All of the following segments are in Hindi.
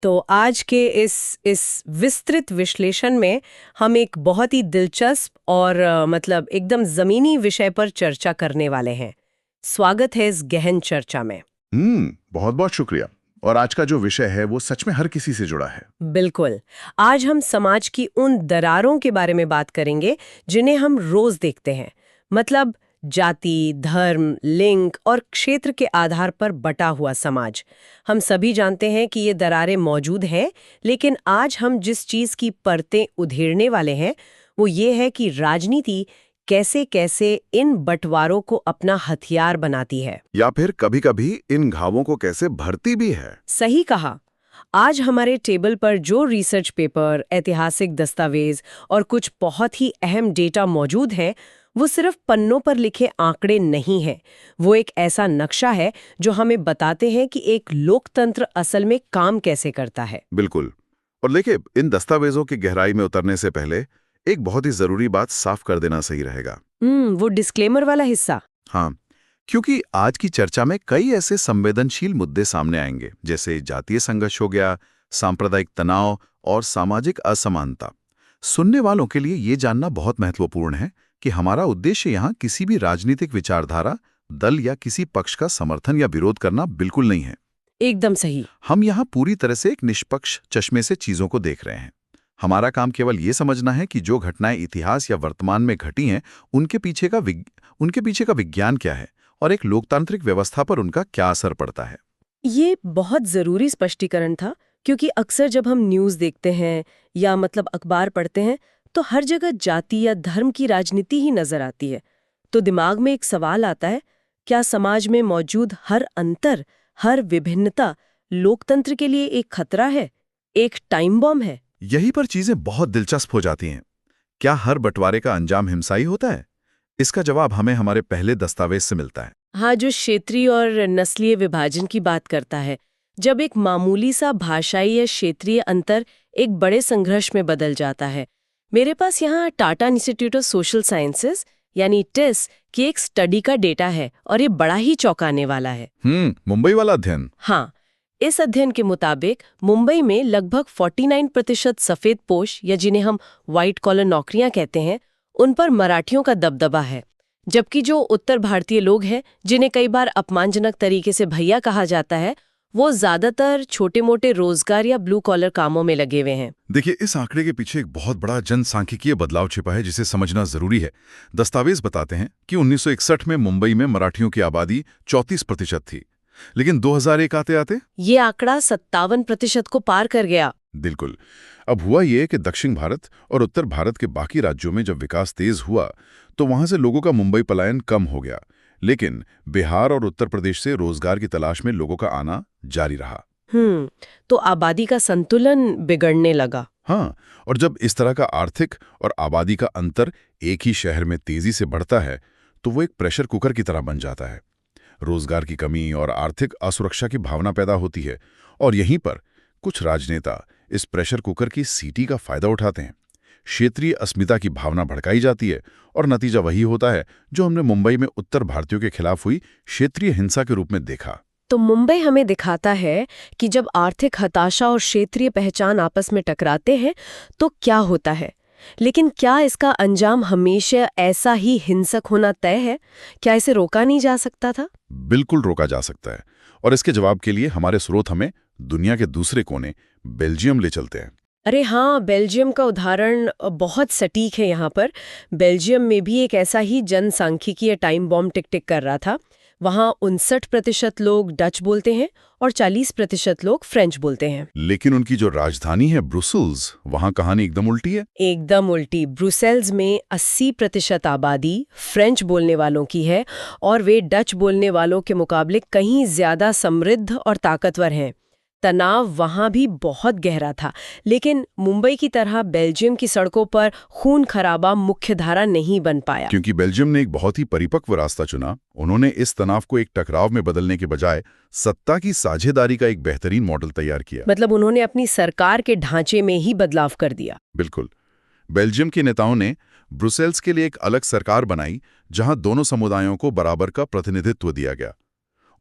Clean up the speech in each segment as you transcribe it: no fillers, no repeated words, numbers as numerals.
तो आज के इस विस्तृत विश्लेषण में हम एक बहुत ही दिलचस्प और मतलब एकदम जमीनी विषय पर चर्चा करने वाले हैं। स्वागत है इस गहन चर्चा में। बहुत बहुत शुक्रिया। और आज का जो विषय है वो सच में हर किसी से जुड़ा है। बिल्कुल। आज हम समाज की उन दरारों के बारे में बात करेंगे जिन्हें हम रोज देखते हैं। मतलब जाति, धर्म, लिंग और क्षेत्र के आधार पर बटा हुआ समाज। हम सभी जानते हैं कि ये दरारें मौजूद हैं, लेकिन आज हम जिस चीज की परतें उधेड़ने वाले हैं वो ये है कि राजनीति कैसे कैसे इन बंटवारों को अपना हथियार बनाती है, या फिर कभी-कभी इन घावों को कैसे भरती भी है। सही कहा। आज हमारे टेबल पर जो रिसर्च पेपर, ऐतिहासिक दस्तावेज और कुछ बहुत ही अहम डेटा मौजूद हैं, वो सिर्फ पन्नों पर लिखे आंकड़े नहीं हैं। वो एक ऐसा नक्शा है जो हमें बताते हैं कि एक लोकतंत्र असल में काम कैसे करता है। बिल्कुल। और देखिए, इन दस्तावेजों की गहराई में उतरने से पहले एक बहुत ही जरूरी बात साफ कर देना सही रहेगा। वो डिस्क्लेमर वाला हिस्सा। हाँ, क्योंकि आज की चर्चा में कई ऐसे संवेदनशील मुद्दे सामने आएंगे, जैसे जातीय संघर्ष हो गया, सांप्रदायिक तनाव और सामाजिक असमानता। सुनने वालों के लिए ये जानना बहुत महत्वपूर्ण है कि हमारा उद्देश्य यहाँ किसी भी राजनीतिक विचारधारा, दल या किसी पक्ष का समर्थन या विरोध करना बिल्कुल नहीं है। एकदम सही। हम यहाँ पूरी तरह से एक निष्पक्ष चश्मे से चीजों को देख रहे हैं। हमारा काम केवल ये समझना है कि जो घटनाएं इतिहास या वर्तमान में घटी हैं, उनके पीछे का विज्ञान क्या है और एक लोकतांत्रिक व्यवस्था पर उनका क्या असर पड़ता है। ये बहुत जरूरी स्पष्टीकरण था, क्योंकि अक्सर जब हम न्यूज़ देखते हैं या मतलब अखबार पढ़ते हैं तो हर जगह जाति या धर्म की राजनीति ही नजर आती है। तो दिमाग में एक सवाल आता है, क्या समाज में मौजूद हर अंतर, हर विभिन्नता लोकतंत्र के लिए एक खतरा है, एक टाइम बम है? यहीं पर चीजें बहुत दिलचस्प हो जाती हैं। क्या हर बंटवारे का अंजाम हिंसा ही होता है? इसका जवाब हमें हमारे पहले दस्तावेज से मिलता है। हाँ, जो क्षेत्रीय और नस्लीय विभाजन की बात करता है। जब एक मामूली सा भाषाई या क्षेत्रीय अंतर एक बड़े संघर्ष में बदल जाता है। मेरे पास यहाँ Tata institute of social sciences यानी टिस की एक स्टडी का डेटा है और ये बड़ा ही चौंकाने वाला है। मुंबई वाला अध्ययन। हाँ, इस अध्ययन के मुताबिक मुंबई में लगभग 49% सफेद पोश या जिन्हें हम व्हाइट कॉलर नौकरियां कहते हैं, उन पर मराठियों का दबदबा है। जबकि जो उत्तर भारतीय लोग हैं, जिन्हें कई बार अपमानजनक तरीके से भैया कहा जाता है, वो ज्यादातर छोटे मोटे रोजगार या ब्लू कॉलर कामों में लगे हुए हैं। देखिए, इस आंकड़े के पीछे एक बहुत बड़ा जनसांख्यिकीय बदलाव छिपा है जिसे समझना जरूरी है। दस्तावेज बताते हैं कि 1961 में मुंबई में मराठियों की आबादी 34% थी, लेकिन 2001 आते आते ये आंकड़ा 57% को पार कर गया। बिल्कुल। अब हुआ ये कि दक्षिण भारत और उत्तर भारत के बाकी राज्यों में जब विकास तेज हुआ तो वहां से लोगों का मुंबई पलायन कम हो गया, लेकिन बिहार और उत्तर प्रदेश से रोजगार की तलाश में लोगों का आना जारी रहा। तो आबादी का संतुलन बिगड़ने लगा। हाँ, और जब इस तरह का आर्थिक और आबादी का अंतर एक ही शहर में तेजी से बढ़ता है तो वो एक प्रेशर कुकर की तरह बन जाता है। रोजगार की कमी और आर्थिक असुरक्षा की भावना पैदा होती है, और यहीं पर कुछ राजनेता इस प्रेशर कुकर की सीटी का फायदा उठाते हैं। क्षेत्रीय अस्मिता की भावना भड़काई जाती है और नतीजा वही होता है जो हमने मुंबई में उत्तर भारतीयों के खिलाफ हुई क्षेत्रीय हिंसा के रूप में देखा। तो मुंबई हमें दिखाता है कि जब आर्थिक हताशा और क्षेत्रीय पहचान आपस में टकराते हैं तो क्या होता है। लेकिन क्या इसका अंजाम हमेशा ऐसा ही हिंसक होना तय है? क्या इसे रोका नहीं जा सकता था? बिल्कुल रोका जा सकता है, और इसके जवाब के लिए हमारे स्रोत हमें दुनिया के दूसरे कोने बेल्जियम ले चलते हैं। अरे हाँ, बेल्जियम का उदाहरण बहुत सटीक है यहाँ पर। बेल्जियम में भी एक ऐसा ही जनसांख्यिकीय टाइम बॉम्ब टिक टिक कर रहा था। वहाँ 59% लोग डच बोलते हैं और 40% लोग फ्रेंच बोलते हैं। लेकिन उनकी जो राजधानी है ब्रुसेल्स, वहाँ कहानी एकदम उल्टी है। एकदम उल्टी। ब्रुसेल्स में 80% आबादी फ्रेंच बोलने वालों की है और वे डच बोलने वालों के मुकाबले कहीं ज्यादा समृद्ध और ताकतवर हैं। तनाव वहां भी बहुत गहरा था, लेकिन मुंबई की तरह बेल्जियम की सड़कों पर खून खराबा मुख्यधारा नहीं बन पाया। क्योंकि बेल्जियम ने एक बहुत ही परिपक्व रास्ता चुना। उन्होंने इस तनाव को एक टकराव में बदलने के बजाय सत्ता की साझेदारी का एक बेहतरीन मॉडल तैयार किया। मतलब उन्होंने अपनी सरकार के ढांचे में ही बदलाव कर दिया। बिल्कुल। बेल्जियम के नेताओं ने ब्रुसेल्स के लिए एक अलग सरकार बनाई जहां दोनों समुदायों को बराबर का प्रतिनिधित्व दिया गया।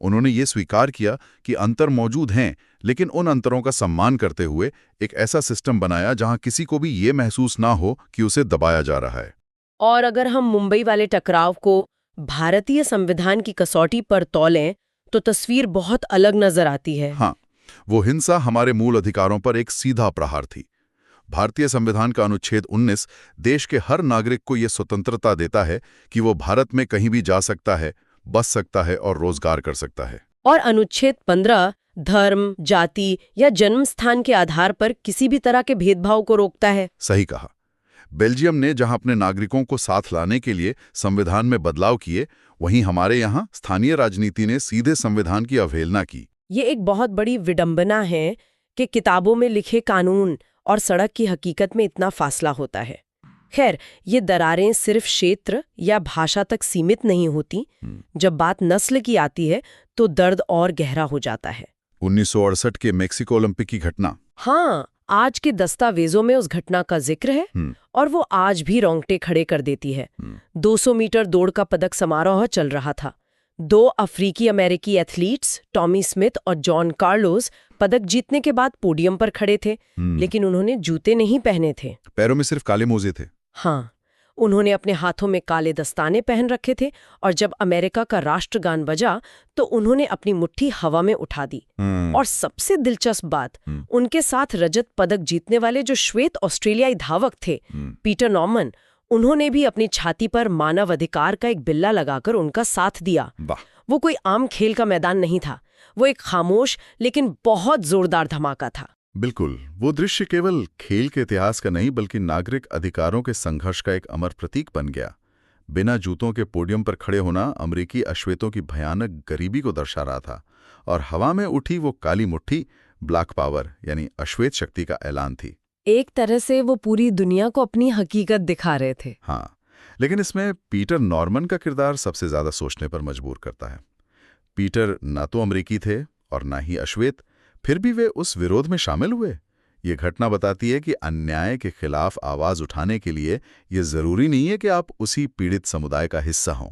उन्होंने ये स्वीकार किया कि अंतर मौजूद हैं, लेकिन उन अंतरों का सम्मान करते हुए एक ऐसा सिस्टम बनाया जहां किसी को भी ये महसूस ना हो कि उसे दबाया जा रहा है। और अगर हम मुंबई वाले टकराव को भारतीय संविधान की कसौटी पर तौलें तो तस्वीर बहुत अलग नजर आती है। हाँ, वो हिंसा हमारे मूल अधिकारों पर एक सीधा प्रहार थी। भारतीय संविधान का अनुच्छेद 19 देश के हर नागरिक को यह स्वतंत्रता देता है कि वो भारत में कहीं भी जा सकता है, बस सकता है और रोजगार कर सकता है। और अनुच्छेद 15 धर्म, जाति या जन्म स्थान के आधार पर किसी भी तरह के भेदभाव को रोकता है। सही कहा। बेल्जियम ने जहां अपने नागरिकों को साथ लाने के लिए संविधान में बदलाव किए, वहीं हमारे यहां स्थानीय राजनीति ने सीधे संविधान की अवहेलना की। ये एक बहुत बड़ी विडंबना है कि किताबों में लिखे कानून और सड़क की हकीकत में इतना फासला होता है। खैर, ये दरारें सिर्फ क्षेत्र या भाषा तक सीमित नहीं होती। जब बात नस्ल की आती है तो दर्द और गहरा हो जाता है। 1968 के मेक्सिको ओलंपिक की घटना। हाँ, आज के दस्तावेजों में उस घटना का जिक्र है और वो आज भी रोंगटे खड़े कर देती है। 200 मीटर दौड़ का पदक समारोह चल रहा था। 2 अफ्रीकी अमेरिकी एथलीट्स टॉमी स्मिथ और जॉन कार्लोस पदक जीतने के बाद पोडियम पर खड़े थे, लेकिन उन्होंने जूते नहीं पहने थे। पैरों में सिर्फ काले मोजे थे। हाँ, उन्होंने अपने हाथों में काले दस्ताने पहन रखे थे और जब अमेरिका का राष्ट्रगान बजा तो उन्होंने अपनी मुट्ठी हवा में उठा दी। और सबसे दिलचस्प बात, उनके साथ रजत पदक जीतने वाले जो श्वेत ऑस्ट्रेलियाई धावक थे, पीटर नॉर्मन, उन्होंने भी अपनी छाती पर मानव अधिकार का एक बिल्ला लगाकर उनका साथ दिया। वो कोई आम खेल का मैदान नहीं था, वो एक खामोश लेकिन बहुत जोरदार धमाका था। बिल्कुल, वो दृश्य केवल खेल के इतिहास का नहीं बल्कि नागरिक अधिकारों के संघर्ष का एक अमर प्रतीक बन गया। बिना जूतों के पोडियम पर खड़े होना अमेरिकी अश्वेतों की भयानक गरीबी को दर्शा रहा था, और हवा में उठी वो काली मुट्ठी ब्लैक पावर यानी अश्वेत शक्ति का ऐलान थी। एक तरह से वो पूरी दुनिया को अपनी हकीकत दिखा रहे थे। हाँ, लेकिन इसमें पीटर नॉर्मन का किरदार सबसे ज्यादा सोचने पर मजबूर करता है। पीटर ना तो अमेरिकी थे और ना ही अश्वेत, फिर भी वे उस विरोध में शामिल हुए। ये घटना बताती है कि अन्याय के खिलाफ आवाज उठाने के लिए ये जरूरी नहीं है कि आप उसी पीड़ित समुदाय का हिस्सा हों।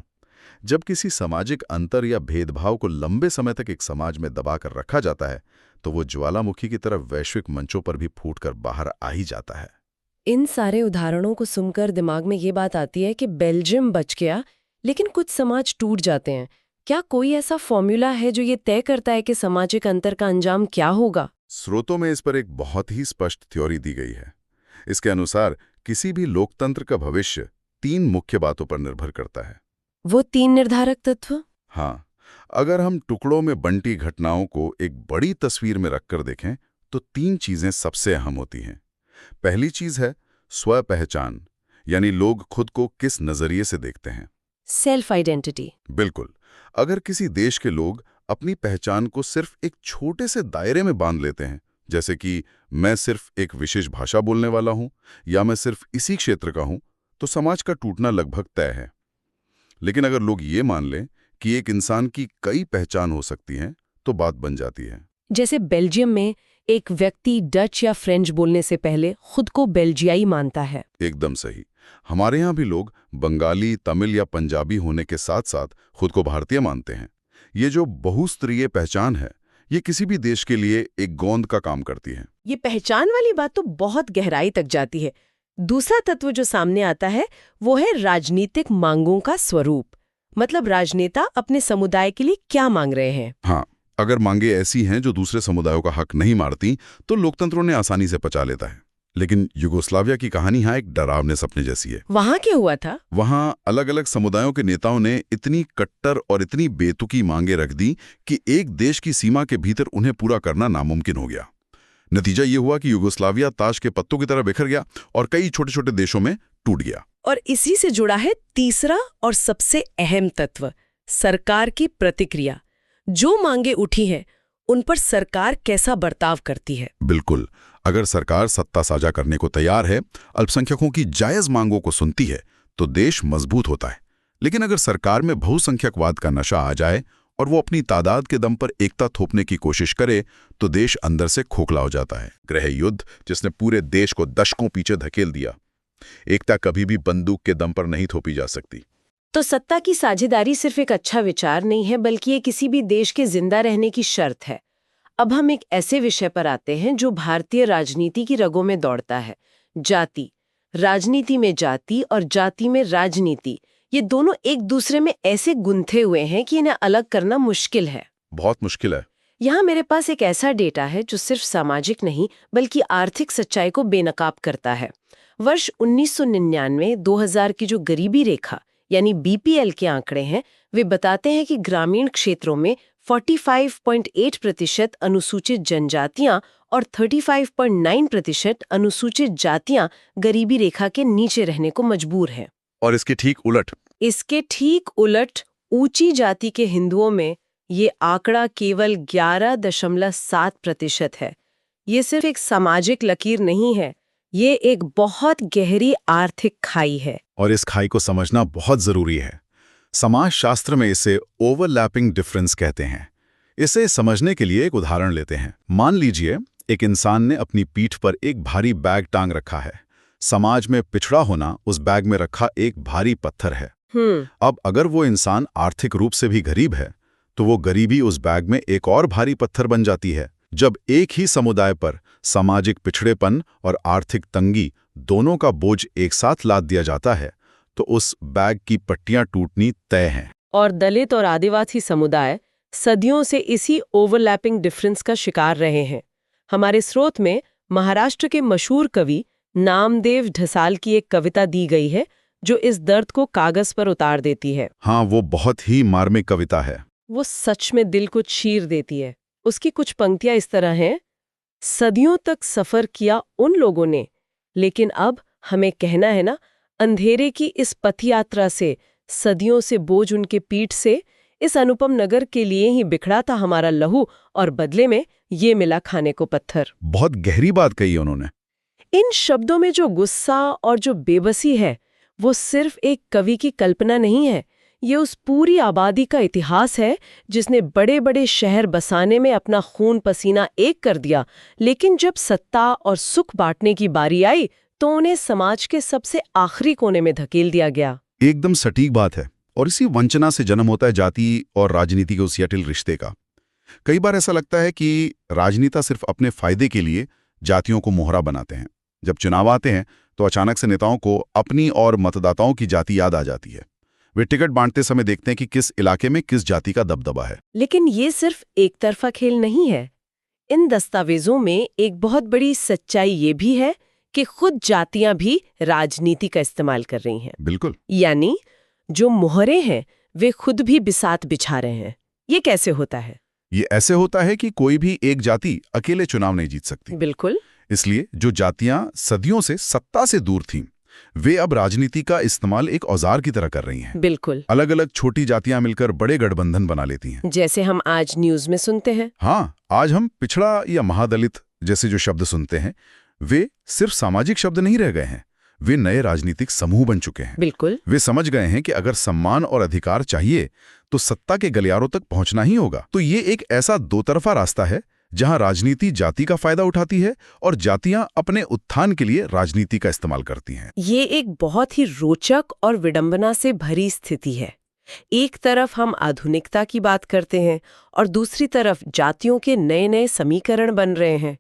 जब किसी सामाजिक अंतर या भेदभाव को लंबे समय तक एक समाज में दबाकर रखा जाता है तो वो ज्वालामुखी की तरफ वैश्विक मंचों पर भी फूटकर बाहर आ ही जाता है। इन सारे उदाहरणों को सुनकर दिमाग में ये बात आती है कि बेल्जियम बच गया, लेकिन कुछ समाज टूट जाते हैं। क्या कोई ऐसा फॉर्मूला है जो ये तय करता है कि सामाजिक अंतर का अंजाम क्या होगा? स्रोतों में इस पर एक बहुत ही स्पष्ट थ्योरी दी गई है। इसके अनुसार किसी भी लोकतंत्र का भविष्य 3 मुख्य बातों पर निर्भर करता है। वो 3 निर्धारक तत्व? हाँ, अगर हम टुकड़ों में बंटी घटनाओं को एक बड़ी तस्वीर में रखकर देखें तो 3 चीजें सबसे अहम होती हैं। पहली चीज है स्व पहचान, यानी लोग खुद को किस नजरिए से देखते हैं। Self identity. बिल्कुल। अगर किसी देश के लोग अपनी पहचान को सिर्फ एक छोटे से दायरे में बांध लेते हैं, जैसे कि मैं सिर्फ एक विशेष भाषा बोलने वाला हूं या मैं सिर्फ इसी क्षेत्र का हूं, तो समाज का टूटना लगभग तय है। लेकिन अगर लोग ये मान लें कि एक इंसान की कई पहचान हो सकती हैं, तो बात बन जाती है। जैसे बेल्जियम में एक व्यक्ति डच या फ्रेंच बोलने से पहले खुद को बेल्जियाई मानता है। एकदम सही। हमारे यहाँ भी लोग बंगाली, तमिल या पंजाबी होने के साथ साथ खुद को भारतीय मानते हैं। ये जो बहुस्तरीय पहचान है, ये किसी भी देश के लिए एक गोंद का काम करती है। ये पहचान वाली बात तो बहुत गहराई तक जाती है। दूसरा तत्व जो सामने आता है वो है राजनीतिक मांगों का स्वरूप। मतलब राजनेता अपने समुदाय के लिए क्या मांग रहे हैं। हाँ, अगर मांगे ऐसी हैं जो दूसरे समुदायों का हक नहीं मारती तो लोकतंत्रों ने आसानी से पचा लेता है। लेकिन युगोस्लाविया की कहानी यहाँ एक डरावने सपने जैसी है। वहाँ क्या हुआ था? वहाँ अलग अलग समुदायों के नेताओं ने इतनी कट्टर और इतनी बेतुकी मांगे रख दी कि एक देश की सीमा के भीतर उन्हें पूरा करना नामुमकिन हो गया। नतीजा ये हुआ कि युगोस्लाविया ताश के पत्तों की तरह बिखर गया और कई छोटे छोटे देशों में टूट गया। और इसी से जुड़ा है तीसरा और सबसे अहम तत्व, सरकार की प्रतिक्रिया। जो मांगे उठी हैं, उन पर सरकार कैसा बर्ताव करती है। बिल्कुल, अगर सरकार सत्ता साझा करने को तैयार है, अल्पसंख्यकों की जायज मांगों को सुनती है, तो देश मजबूत होता है। लेकिन अगर सरकार में बहुसंख्यकवाद का नशा आ जाए और वो अपनी तादाद के दम पर एकता थोपने की कोशिश करे, तो देश अंदर से खोखला हो जाता है। गृह युद्ध जिसने पूरे देश को दशकों पीछे धकेल दिया। एकता कभी भी बंदूक के दम पर नहीं थोपी जा सकती। तो सत्ता की साझेदारी सिर्फ एक अच्छा विचार नहीं है, बल्कि ये किसी भी देश के जिंदा रहने की शर्त है। अब हम एक ऐसे विषय पर आते हैं जो भारतीय राजनीति की रगों में दौड़ता है, जाति। राजनीति में जाति और जाति में राजनीति, ये दोनों एक दूसरे में ऐसे गुंथे हुए हैं कि इन्हें अलग करना मुश्किल है। बहुत मुश्किल है। यहाँ मेरे पास एक ऐसा डेटा है जो सिर्फ सामाजिक नहीं बल्कि आर्थिक सच्चाई को बेनकाब करता है। वर्ष 1999-2000 की जो गरीबी रेखा यानी बीपीएल के आंकड़े हैं, वे बताते हैं कि ग्रामीण क्षेत्रों में 45.8% अनुसूचित जनजातियां और 35.9% अनुसूचित जातियां गरीबी रेखा के नीचे रहने को मजबूर हैं। और इसके ठीक उलट ऊंची जाति के हिंदुओं में ये आंकड़ा केवल 11.7% है। ये सिर्फ एक सामाजिक लकीर नहीं है, ये एक बहुत गहरी आर्थिक खाई है। और इस खाई को समझना बहुत जरूरी है। समाजशास्त्र में इसे ओवरलैपिंग डिफरेंस कहते हैं। इसे समझने के लिए एक उदाहरण लेते हैं। मान लीजिए एक इंसान ने अपनी पीठ पर एक भारी बैग टांग रखा है। समाज में पिछड़ा होना उस बैग में रखा एक भारी पत्थर है। अब अगर वो इंसान आर्थिक रूप से भी गरीब है तो वो गरीबी उस बैग में एक और भारी पत्थर बन जाती है। जब एक ही समुदाय पर सामाजिक पिछड़ेपन और आर्थिक तंगी दोनों का बोझ एक साथ लाद दिया जाता है तो उस बैग की पट्टियां टूटनी तय हैं। और दलित और आदिवासी समुदाय सदियों से इसी ओवरलैपिंग डिफरेंस का शिकार रहे हैं। हमारे स्रोत में महाराष्ट्र के मशहूर कवि नामदेव ढसाल की एक कविता दी गई है जो इस दर्द को कागज पर उतार देती है। हाँ, वो बहुत ही मार्मिक कविता है। वो सच में दिल को चीर देती है। उसकी कुछ पंक्तियां इस तरह हैं: सदियों तक सफर किया उन लोगों ने, लेकिन अब हमें कहना है ना, अंधेरे की इस पथ यात्रा से, सदियों से बोझ उनके पीठ से, इस अनुपम नगर के लिए ही बिखरा था हमारा लहू और बदले में ये मिला खाने को पत्थर। बहुत गहरी बात कही उन्होंने। इन शब्दों में जो गुस्सा और जो बेबसी है वो सिर्फ एक कवि की कल्पना नहीं है, ये उस पूरी आबादी का इतिहास है जिसने बड़े बड़े शहर बसाने में अपना खून पसीना एक कर दिया, लेकिन जब सत्ता और सुख बांटने की बारी आई तो उन्हें समाज के सबसे आखिरी कोने में धकेल दिया गया। एकदम सटीक बात है। और इसी वंचना से जन्म होता है जाति और राजनीति के उस जटिल रिश्ते का। कई बार ऐसा लगता है कि राजनेता सिर्फ अपने फायदे के लिए जातियों को मोहरा बनाते हैं। जब चुनाव आते हैं तो अचानक से नेताओं को अपनी और मतदाताओं की जाति याद आ जाती है। वे टिकट बांटते समय देखते हैं कि किस इलाके में किस जाति का दबदबा है। लेकिन ये सिर्फ एक तरफा खेल नहीं है। इन दस्तावेजों में एक बहुत बड़ी सच्चाई ये भी है कि खुद जातियां भी राजनीति का इस्तेमाल कर रही हैं। बिल्कुल। यानी जो मोहरे हैं वे खुद भी बिसात बिछा रहे हैं। ये कैसे होता है? ये ऐसे होता है कि कोई भी एक जाति अकेले चुनाव नहीं जीत सकती। बिल्कुल। इसलिए जो जातियां सदियों से सत्ता से दूर थीं, वे अब राजनीति का इस्तेमाल एक औजार की तरह कर रही हैं। बिल्कुल। अलग अलग छोटी जातियां मिलकर बड़े गठबंधन बना लेती हैं, जैसे हम आज न्यूज में सुनते हैं। हाँ, आज हम पिछड़ा या महादलित जैसे जो शब्द सुनते हैं, वे सिर्फ सामाजिक शब्द नहीं रह गए हैं, वे नए राजनीतिक समूह बन चुके हैं। बिल्कुल। वे समझ गए हैं कि अगर सम्मान और अधिकार चाहिए तो सत्ता के गलियारों तक पहुंचना ही होगा। तो ये एक ऐसा दो तरफा रास्ता है जहां राजनीति जाति का फायदा उठाती है और जातियां अपने उत्थान के लिए राजनीति का इस्तेमाल करती हैं। ये एक बहुत ही रोचक और विडंबना से भरी स्थिति है। एक तरफ हम आधुनिकता की बात करते हैं और दूसरी तरफ जातियों के नए नए समीकरण बन रहे हैं।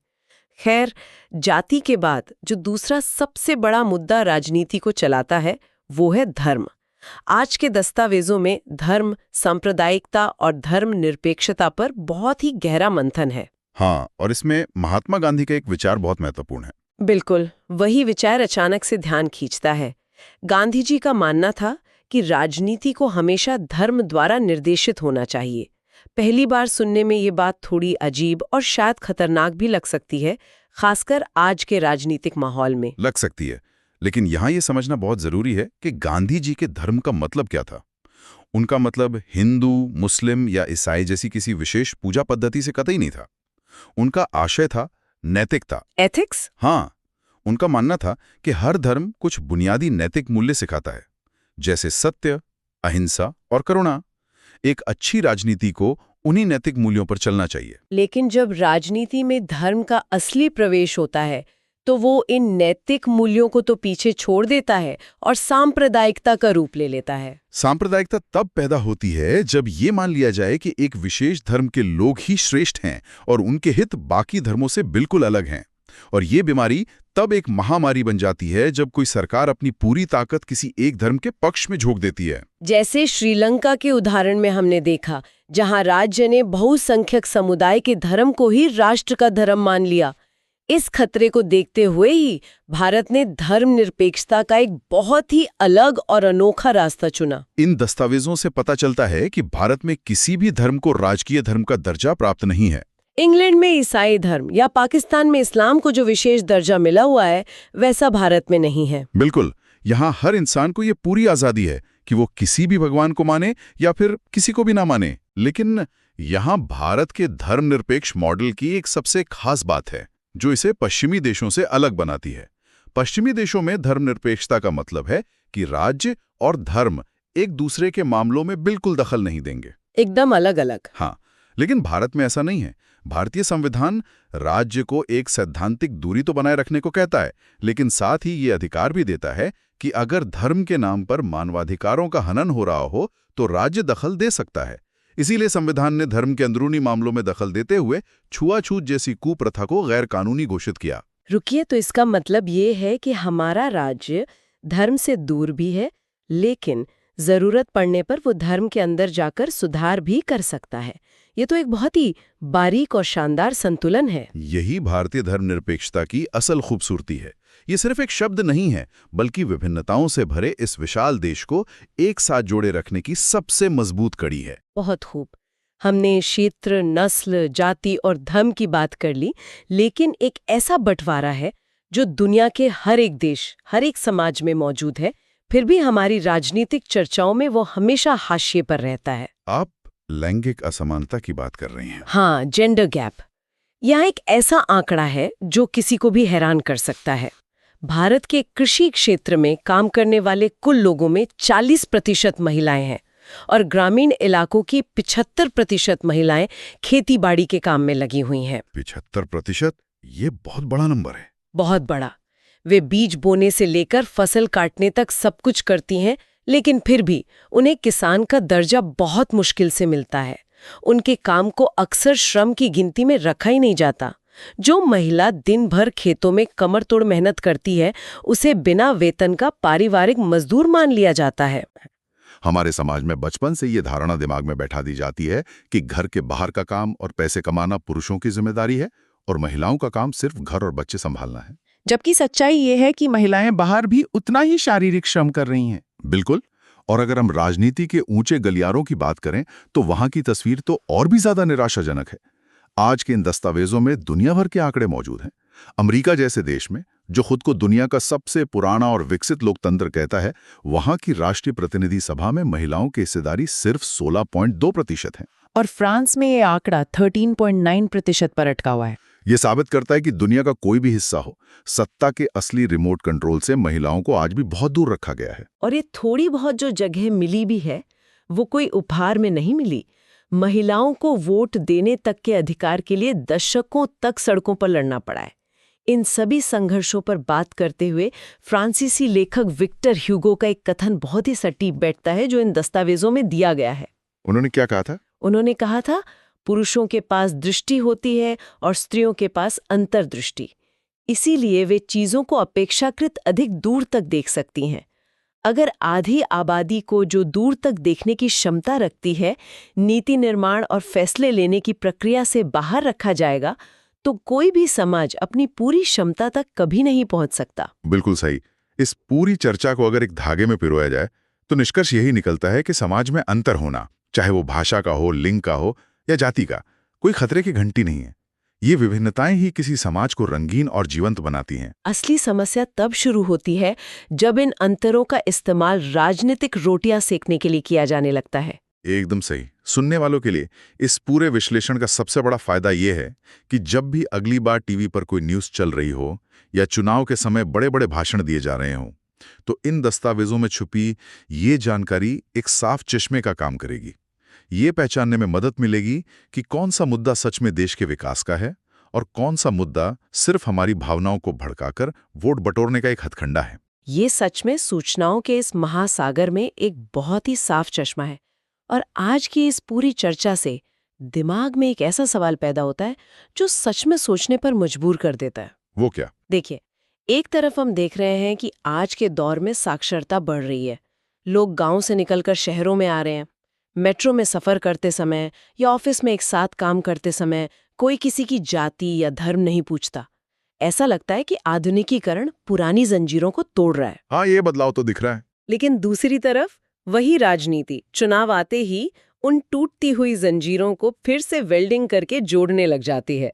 खैर, जाति के बाद जो दूसरा सबसे बड़ा मुद्दा राजनीति को चलाता है वो है धर्म। आज के दस्तावेजों में धर्म, सांप्रदायिकता और धर्म निरपेक्षता पर बहुत ही गहरा मंथन है। हाँ, और इसमें महात्मा गांधी का एक विचार बहुत महत्वपूर्ण है। बिल्कुल, वही विचार अचानक से ध्यान खींचता है। गांधी जी का मानना था कि राजनीति को हमेशा धर्म द्वारा निर्देशित होना चाहिए। पहली बार सुनने में ये बात थोड़ी अजीब और शायद खतरनाक भी लग सकती है, खासकर आज के राजनीतिक माहौल में। लग सकती है, लेकिन यहाँ ये समझना बहुत जरूरी है कि गांधी जी के धर्म का मतलब क्या था। उनका मतलब हिंदू, मुस्लिम या ईसाई जैसी किसी विशेष पूजा पद्धति से कतई नहीं था। उनका आशय था नैतिकता, एथिक्स। हाँ, उनका मानना था कि हर धर्म कुछ बुनियादी नैतिक मूल्य सिखाता है, जैसे सत्य, अहिंसा और करुणा। एक अच्छी राजनीति को उन्हीं नैतिक मूल्यों पर चलना चाहिए। लेकिन जब राजनीति में धर्म का असली प्रवेश होता है तो वो इन नैतिक मूल्यों को तो पीछे छोड़ देता है और सांप्रदायिकता का रूप ले लेता है। सांप्रदायिकता तब पैदा होती है जब ये मान लिया जाए कि एक विशेष धर्म के लोग ही श्रेष्ठ हैं और उनके हित बाकी धर्मों से बिल्कुल अलग हैं। और ये बीमारी तब एक महामारी बन जाती है जब कोई सरकार अपनी पूरी ताकत किसी एक धर्म के पक्ष में झोंक देती है। जैसे श्रीलंका के उदाहरण में हमने देखा, जहां राज्य ने बहुसंख्यक समुदाय के धर्म को ही राष्ट्र का धर्म मान लिया। इस खतरे को देखते हुए ही भारत ने धर्मनिरपेक्षता का एक बहुत ही अलग और अनोखा रास्ता चुना। इन दस्तावेजों से पता चलता है कि भारत में किसी भी धर्म को राजकीय धर्म का दर्जा प्राप्त नहीं है। इंग्लैंड में ईसाई धर्म या पाकिस्तान में इस्लाम को जो विशेष दर्जा मिला हुआ है, वैसा भारत में नहीं है। बिल्कुल, यहाँ हर इंसान को ये पूरी आजादी है कि वो किसी भी भगवान को माने या फिर किसी को भी ना माने। लेकिन यहाँ भारत के धर्मनिरपेक्ष मॉडल की एक सबसे खास बात है जो इसे पश्चिमी देशों से अलग बनाती है। पश्चिमी देशों में धर्मनिरपेक्षता का मतलब है कि राज्य और धर्म एक दूसरे के मामलों में बिल्कुल दखल नहीं देंगे, एकदम अलग अलग। हाँ, लेकिन भारत में ऐसा नहीं है। भारतीय संविधान राज्य को एक सैद्धांतिक दूरी तो बनाए रखने को कहता है, लेकिन साथ ही ये अधिकार भी देता है कि अगर धर्म के नाम पर मानवाधिकारों का हनन हो रहा हो तो राज्य दखल दे सकता है। इसीलिए संविधान ने धर्म के अंदरूनी मामलों में दखल देते हुए छुआछूत जैसी कुप्रथा को गैर कानूनी घोषित किया। रुकिए, तो इसका मतलब ये है कि हमारा राज्य धर्म से दूर भी है, लेकिन जरूरत पड़ने पर वो धर्म के अंदर जाकर सुधार भी कर सकता है। ये तो एक बहुत ही बारीक और शानदार संतुलन है। यही भारतीय धर्मनिरपेक्षता की असल खूबसूरती है। ये सिर्फ एक शब्द नहीं है, बल्कि विभिन्नताओं से भरे इस विशाल देश को एक साथ जोड़े रखने की सबसे मजबूत कड़ी है। बहुत खूब। हमने क्षेत्र, नस्ल, जाति और धर्म की बात कर ली, लेकिन एक ऐसा बंटवारा है जो दुनिया के हर एक देश, हर एक समाज में मौजूद है, फिर भी हमारी राजनीतिक चर्चाओं में वो हमेशा हाशिए पर रहता है। आप लैंगिक असमानता की बात कर रही हैं। हाँ, जेंडर गैप। यह एक ऐसा आंकड़ा है जो किसी को भी हैरान कर सकता है। भारत के कृषि क्षेत्र में काम करने वाले कुल लोगों में 40% महिलाएं हैं और ग्रामीण इलाकों की 75% महिलाएं खेती-बाड़ी के काम में लगी हुई हैं। 75%? ये बहुत बड़ा नंबर है। बहुत बड़ा। वे बीज बोने से लेकर फसल काटने तक सब कुछ करती हैं, लेकिन फिर भी उन्हें किसान का दर्जा बहुत मुश्किल से मिलता है। उनके काम को अक्सर श्रम की गिनती में रखा ही नहीं जाता। जो महिला दिन भर खेतों में कमर तोड़ मेहनत करती है, उसे बिना वेतन का पारिवारिक मजदूर मान लिया जाता है। हमारे समाज में बचपन से ये धारणा दिमाग में बैठा दी जाती है कि घर के बाहर का काम और पैसे कमाना पुरुषों की जिम्मेदारी है और महिलाओं का काम सिर्फ घर और बच्चे संभालना है। जबकि सच्चाई ये है कि महिलाएं बाहर भी उतना ही शारीरिक श्रम कर रही हैं। बिल्कुल। और अगर हम राजनीति के ऊंचे गलियारों की बात करें तो वहां की तस्वीर तो और भी ज्यादा निराशाजनक है। आज के इन दस्तावेजों में दुनिया भर के आंकड़े मौजूद हैं। अमेरिका जैसे देश में, जो खुद को दुनिया का सबसे पुराना और विकसित लोकतंत्र कहता है, वहां की राष्ट्रीय प्रतिनिधि सभा में महिलाओं की हिस्सेदारी सिर्फ 16.2% है। और फ्रांस में ये आंकड़ा 13.9% पर अटका हुआ है। ये साबित करता है कि दुनिया का कोई भी हिस्सा हो, सत्ता के असली रिमोट कंट्रोल से महिलाओं को आज भी बहुत दूर रखा गया है। और ये थोड़ी बहुत जो जगह मिली भी है, वो कोई उपहार में नहीं मिली। महिलाओं को वोट देने तक के अधिकार के लिए दशकों तक सड़कों पर लड़ना पड़ा है। इन सभी संघर्षों पर बात करते हुए फ्रांसीसी लेखक विक्टर ह्यूगो का एक कथन बहुत ही सटीक बैठता है, जो इन दस्तावेजों में दिया गया है। उन्होंने क्या कहा था? उन्होंने कहा था, पुरुषों के पास दृष्टि होती है और स्त्रियों के पास अंतर्दृष्टि। इसीलिए वे चीजों को अपेक्षाकृत अधिक दूर तक देख सकती हैं। अगर आधी आबादी को जो दूर तक देखने की क्षमता रखती है, नीति निर्माण और फैसले लेने की प्रक्रिया से बाहर रखा जाएगा, तो कोई भी समाज अपनी पूरी क्षमता तक कभी नहीं पहुंच सकता। बिल्कुल सही। इस पूरी चर्चा को अगर एक धागे में पिरोया जाए तो निष्कर्ष यही निकलता है कि समाज में अंतर होना, चाहे वो भाषा का हो, लिंग का हो या जाति का, कोई खतरे की घंटी नहीं है। ये विभिन्नताएं ही किसी समाज को रंगीन और जीवंत बनाती हैं। असली समस्या तब शुरू होती है जब इन अंतरों का इस्तेमाल राजनीतिक रोटियां सेकने के लिए किया जाने लगता है। एकदम सही। सुनने वालों के लिए इस पूरे विश्लेषण का सबसे बड़ा फायदा यह है कि जब भी अगली बार टीवी पर कोई न्यूज़ चल रही हो या चुनाव के समय बड़े बड़े भाषण दिए जा रहे हों, तो इन दस्तावेजों में छुपी ये जानकारी एक साफ चश्मे का काम करेगी। ये पहचानने में मदद मिलेगी कि कौन सा मुद्दा सच में देश के विकास का है और कौन सा मुद्दा सिर्फ हमारी भावनाओं को भड़काकर वोट बटोरने का एक हथकंडा है। ये सच में सूचनाओं के इस महासागर में एक बहुत ही साफ चश्मा है। और आज की इस पूरी चर्चा से दिमाग में एक ऐसा सवाल पैदा होता है जो सच में सोचने पर मजबूर कर देता है। वो क्या? देखिए, एक तरफ हम देख रहे हैं कि आज के दौर में साक्षरता बढ़ रही है। लोग गांव से निकलकर शहरों में आ रहे हैं। मेट्रो में सफर करते समय या ऑफिस में एक साथ काम करते समय कोई किसी की जाति या धर्म नहीं पूछता। ऐसा लगता है कि आधुनिकीकरण पुरानी जंजीरों को तोड़ रहा है। हाँ, ये बदलाव तो दिख रहा है। लेकिन दूसरी तरफ वही राजनीति चुनाव आते ही उन टूटती हुई जंजीरों को फिर से वेल्डिंग करके जोड़ने लग जाती है।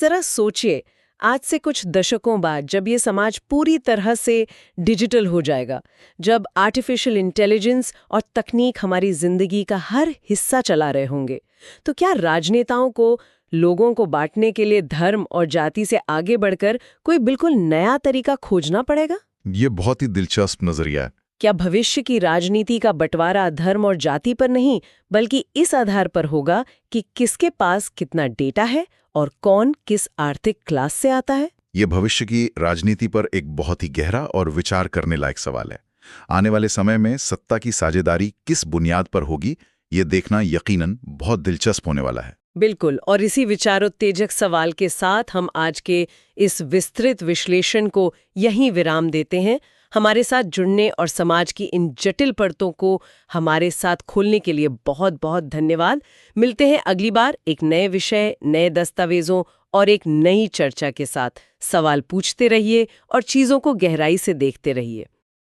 जरा सोचिए, आज से कुछ दशकों बाद जब ये समाज पूरी तरह से डिजिटल हो जाएगा, जब आर्टिफिशियल इंटेलिजेंस और तकनीक हमारी जिंदगी का हर हिस्सा चला रहे होंगे, तो क्या राजनेताओं को लोगों को बांटने के लिए धर्म और जाति से आगे बढ़कर कोई बिल्कुल नया तरीका खोजना पड़ेगा? ये बहुत ही दिलचस्प नजरिया है। क्या भविष्य की राजनीति का बंटवारा धर्म और जाति पर नहीं, बल्कि इस आधार पर होगा कि किसके पास कितना डेटा है और कौन किस आर्थिक क्लास से आता है? ये भविष्य की राजनीति पर एक बहुत ही गहरा और विचार करने लायक सवाल है। आने वाले समय में सत्ता की साझेदारी किस बुनियाद पर होगी, ये देखना यकीनन बहुत दिलचस्प होने वाला है। बिल्कुल, और इसी विचारोत्तेजक सवाल के साथ हम आज के इस विस्तृत विश्लेषण को यहीं विराम देते हैं। हमारे साथ जुड़ने और समाज की इन जटिल परतों को हमारे साथ खोलने के लिए बहुत बहुत धन्यवाद। मिलते हैं अगली बार एक नए विषय, नए दस्तावेजों और एक नई चर्चा के साथ। सवाल पूछते रहिए और चीजों को गहराई से देखते रहिए।